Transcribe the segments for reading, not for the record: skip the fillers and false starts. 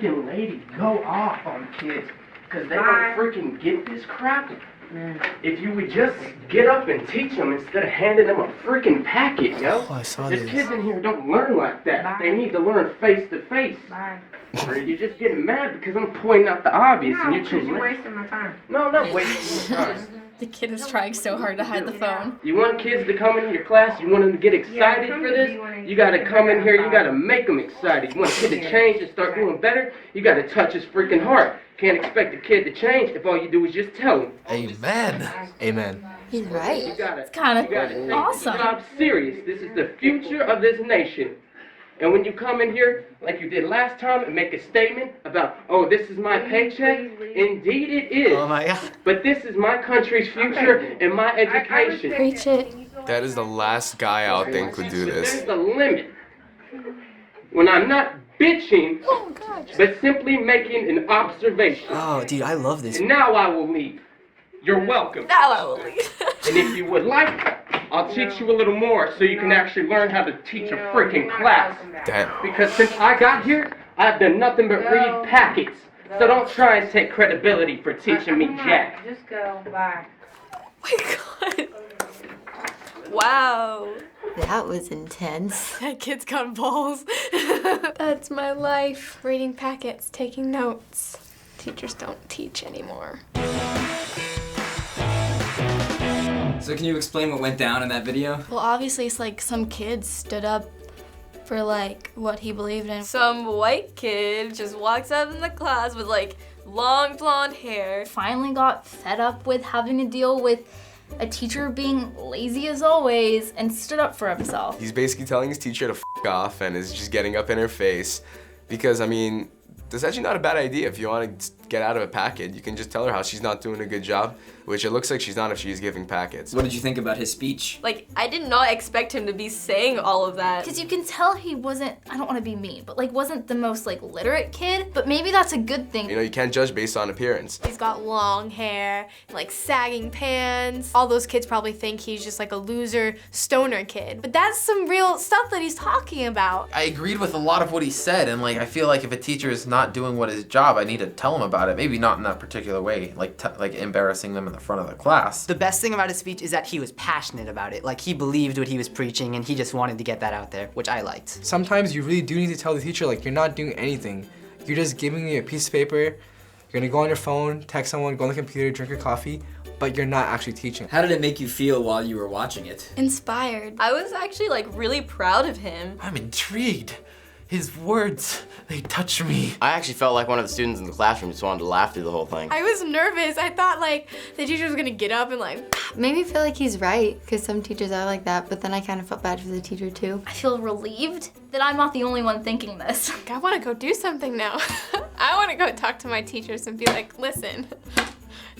freaking lady go off on kids because they don't freaking get this crap. If you would just get up and teach them instead of handing them a freaking packet, yo. Oh, I saw The this. kids in here don't learn like that. They need to learn face to face. Or you're just getting mad because I'm pointing out the obvious and you're too late. wasting my time. No, I'm not wasting your time. The kid is trying so hard to hide the phone. You want kids to come into your class, you want them to get excited for this, you gotta come in here, you gotta make them excited. You want a kid to change and start doing better, you gotta touch his freaking heart. Can't expect a kid to change if all you do is just tell him. Amen. Amen. He's right. You gotta, It's kind you gotta of take awesome. this job serious. This is the future of this nation. And when you come in here, like you did last time, and make a statement about, oh, this is my paycheck, indeed it is. Oh my God. But this is my country's future and my education. Preach it. That is the last guy I would think would do But this. there's a limit. When I'm not bitching, Oh gosh. but simply making an observation. Oh, dude, I love this. And now I will leave. You're welcome. Now I will leave. And if you would like, I'll teach you a little more so you can actually learn how to teach a freaking class. Damn. Because since I got here, I've done nothing but read packets. So don't try and take credibility for teaching me jack. Just go. Bye. Oh my god. Wow. That was intense. That kid's got balls. That's my life. Reading packets, taking notes. Teachers don't teach anymore. So can you explain what went down in that video? Well, obviously it's like some kid stood up for like what he believed in. Some white kid just walks up in the class with like long blonde hair. Finally got fed up with having to deal with a teacher being lazy as always and stood up for himself. He's basically telling his teacher to f off and is just getting up in her face. Because, I mean, that's actually not a bad idea. If you want to get out of a packet, you can just tell her how she's not doing a good job, which it looks like she's not if she's giving packets. What did you think about his speech? Like, I did not expect him to be saying all of that. Because you can tell he wasn't, I don't want to be mean, but like wasn't the most like literate kid. But maybe that's a good thing. You know, you can't judge based on appearance. He's got long hair, like sagging pants. All those kids probably think he's just like a loser stoner kid. But that's some real stuff that he's talking about. I agreed with a lot of what he said, and like I feel like if a teacher is not doing what his job, I need to tell him about it. Maybe not in that particular way, like embarrassing them in the front of the class. The best thing about his speech is that he was passionate about it. Like, he believed what he was preaching, and he just wanted to get that out there, which I liked. Sometimes you really do need to tell the teacher, like, you're not doing anything. You're just giving me a piece of paper. You're gonna go on your phone, text someone, go on the computer, drink your coffee, but you're not actually teaching. How did it make you feel while you were watching it? Inspired. I was actually like really proud of him. I'm intrigued. His words, they touch me. I actually felt like one of the students in the classroom just wanted to laugh through the whole thing. I was nervous. I thought like the teacher was gonna get up and like. Made me feel like he's right, because some teachers are like that, but then I kind of felt bad for the teacher too. I feel relieved that I'm not the only one thinking this. I wanna go do something now. I wanna go talk to my teachers and be like, listen,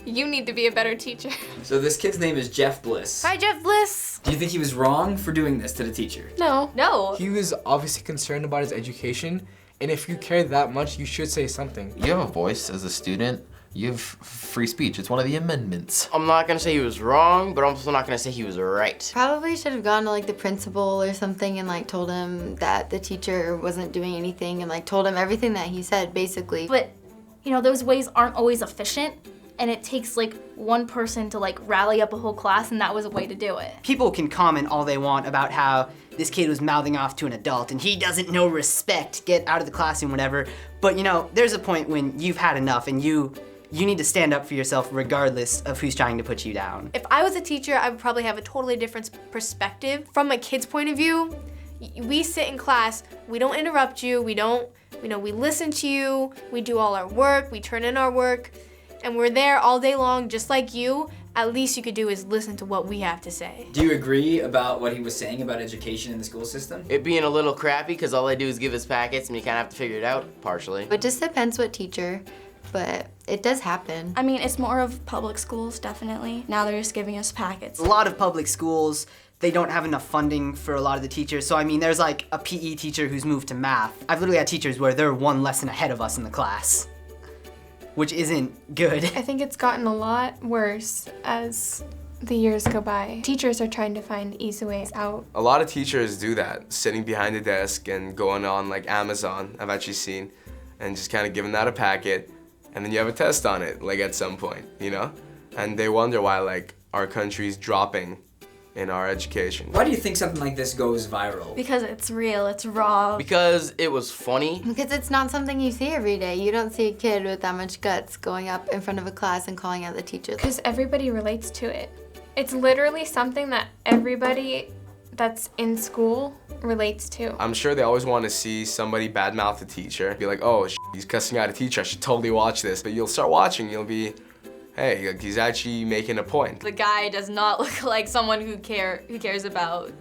you need to be a better teacher. So this kid's name is Jeff Bliss. Hi, Jeff Bliss. Do you think he was wrong for doing this to the teacher? No. No. He was obviously concerned about his education, and if you care that much, you should say something. You have a voice as a student. You have free speech. It's one of the amendments. I'm not gonna say he was wrong, but I'm also not gonna say he was right. Probably should have gone to like the principal or something and like told him that the teacher wasn't doing anything and like told him everything that he said basically. But, you know, those ways aren't always efficient. And it takes like one person to like rally up a whole class, and that was a way to do it. People can comment all they want about how this kid was mouthing off to an adult and he doesn't know respect, get out of the classroom, whatever. But you know, there's a point when you've had enough and you need to stand up for yourself regardless of who's trying to put you down. If I was a teacher, I would probably have a totally different perspective. From a kid's point of view, we sit in class, we don't interrupt you, we listen to you, we do all our work, we turn in our work, and we're there all day long just like you. At least you could do is listen to what we have to say. Do you agree about what he was saying about education in the school system? It being a little crappy because all they do is give us packets and you kind of have to figure it out, partially. It just depends what teacher, but it does happen. I mean, it's more of public schools, definitely. Now they're just giving us packets. A lot of public schools, they don't have enough funding for a lot of the teachers. So I mean, there's like a PE teacher who's moved to math. I've literally had teachers where they're one lesson ahead of us in the class, which isn't good. I think it's gotten a lot worse as the years go by. Teachers are trying to find easy ways out. A lot of teachers do that, sitting behind the desk and going on like Amazon, I've actually seen. and just kind of giving that a packet, and then you have a test on it, like at some point, you know? And they wonder why like our country's dropping in our education. Why do you think something like this goes viral? Because it's real, it's raw. Because it was funny. Because it's not something you see every day. You don't see a kid with that much guts going up in front of a class and calling out the teacher. Because everybody relates to it. It's literally something that everybody that's in school relates to. I'm sure they always want to see somebody badmouth a teacher, be like, oh, he's cussing out a teacher, I should totally watch this. But you'll start watching, you'll be, hey, like, he's actually making a point. The guy does not look like someone who cares about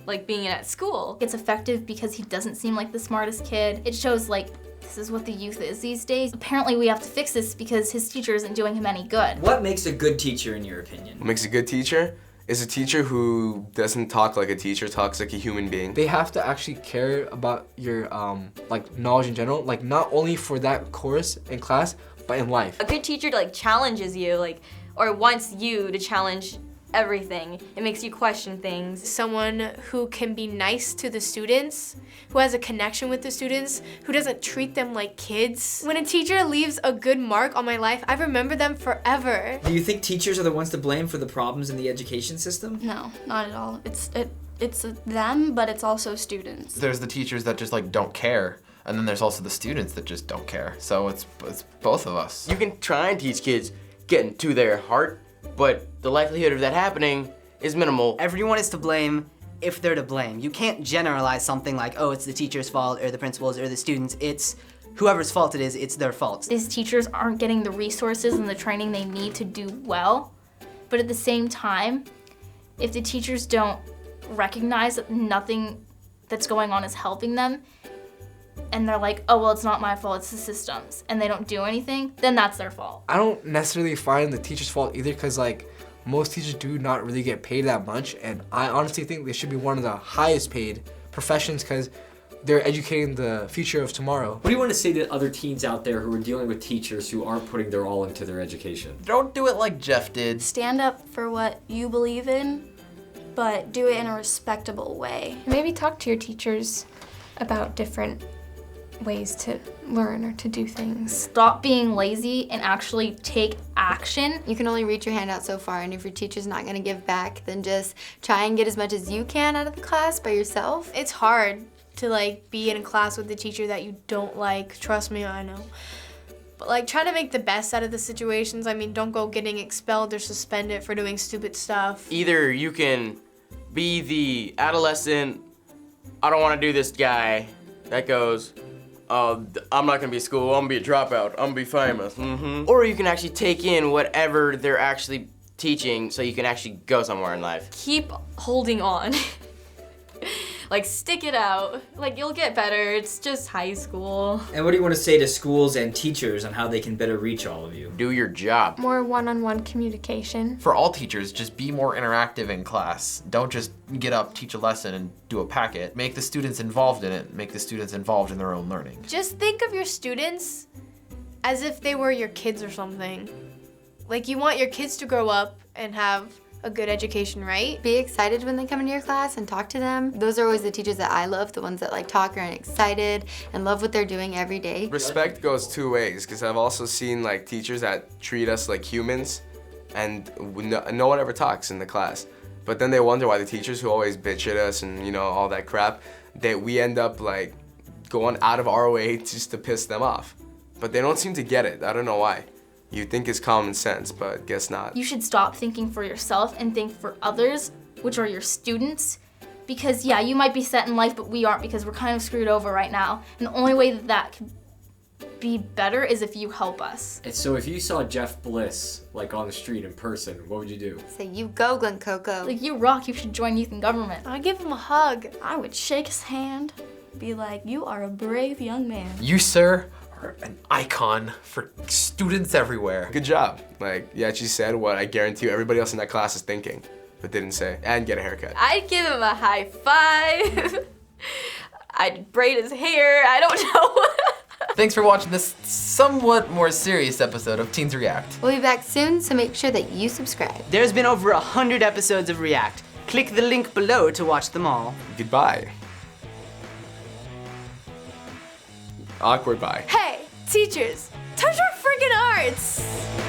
like being at school. It's effective because he doesn't seem like the smartest kid. It shows like this is what the youth is these days. Apparently we have to fix this because his teacher isn't doing him any good. What makes a good teacher in your opinion? What makes a good teacher is a teacher who doesn't talk like a teacher, talks like a human being. They have to actually care about your like knowledge in general, like not only for that course in class, but in life. A good teacher like challenges you, like, or wants you to challenge everything. It makes you question things. Someone who can be nice to the students, who has a connection with the students, who doesn't treat them like kids. When a teacher leaves a good mark on my life, I remember them forever. Do you think teachers are the ones to blame for the problems in the education system? No, not at all. It's them, but it's also students. There's the teachers that just like don't care, and then there's also the students that just don't care. So it's both of us. You can try and teach kids getting to their heart, but the likelihood of that happening is minimal. Everyone is to blame if they're to blame. You can't generalize something like, oh, it's the teacher's fault or the principal's or the students. It's whoever's fault it is, it's their fault. These teachers aren't getting the resources and the training they need to do well, but at the same time, if the teachers don't recognize that nothing that's going on is helping them, and they're like, oh, well, it's not my fault, it's the system's, and they don't do anything, then that's their fault. I don't necessarily find the teacher's fault either, because like most teachers do not really get paid that much, and I honestly think they should be one of the highest paid professions because they're educating the future of tomorrow. What do you want to say to other teens out there who are dealing with teachers who aren't putting their all into their education? Don't do it like Jeff did. Stand up for what you believe in, but do it in a respectable way. Maybe talk to your teachers about different ways to learn or to do things. Stop being lazy and actually take action. You can only reach your hand out so far, and if your teacher's not gonna give back, then just try and get as much as you can out of the class by yourself. It's hard to like be in a class with a teacher that you don't like. Trust me, I know. But like try to make the best out of the situations. I mean, don't go getting expelled or suspended for doing stupid stuff. Either you can be the adolescent, I don't want to do this guy that goes, I'm not gonna be at school, I'm gonna be a dropout, I'm gonna be famous. Or you can actually take in whatever they're actually teaching so you can actually go somewhere in life. Keep holding on. Like, stick it out. Like, you'll get better. It's just high school. And what do you want to say to schools and teachers on how they can better reach all of you? Do your job. More one-on-one communication. For all teachers, just be more interactive in class. Don't just get up, teach a lesson, and do a packet. Make the students involved in it. Make the students involved in their own learning. Just think of your students as if they were your kids or something. Like, you want your kids to grow up and have a good education, right? Be excited when they come into your class and talk to them. Those are always the teachers that I love, the ones that like talk and excited and love what they're doing every day. Respect goes two ways, because I've also seen like teachers that treat us like humans, and no one ever talks in the class. But then they wonder why the teachers who always bitch at us and you know all that crap, that we end up like going out of our way just to piss them off. But they don't seem to get it. I don't know why. You'd think it's common sense, but guess not. You should stop thinking for yourself and think for others, which are your students. Because yeah, you might be set in life, but we aren't, because we're kind of screwed over right now. And the only way that can be better is if you help us. And so if you saw Jeff Bliss, like on the street in person, what would you do? Say, you go, Glen Coco. Like, you rock, you should join youth in government. I'd give him a hug. I would shake his hand, be like, you are a brave young man. You, sir, are an icon for students everywhere. Good job. Like, yeah, she said what I guarantee you everybody else in that class is thinking, but didn't say, and get a haircut. I'd give him a high five. I'd braid his hair, I don't know. Thanks for watching this somewhat more serious episode of Teens React. We'll be back soon, so make sure that you subscribe. There's been over 100 episodes of React. Click the link below to watch them all. Goodbye. Awkward bye. Hey! Teachers, touch our freaking arts!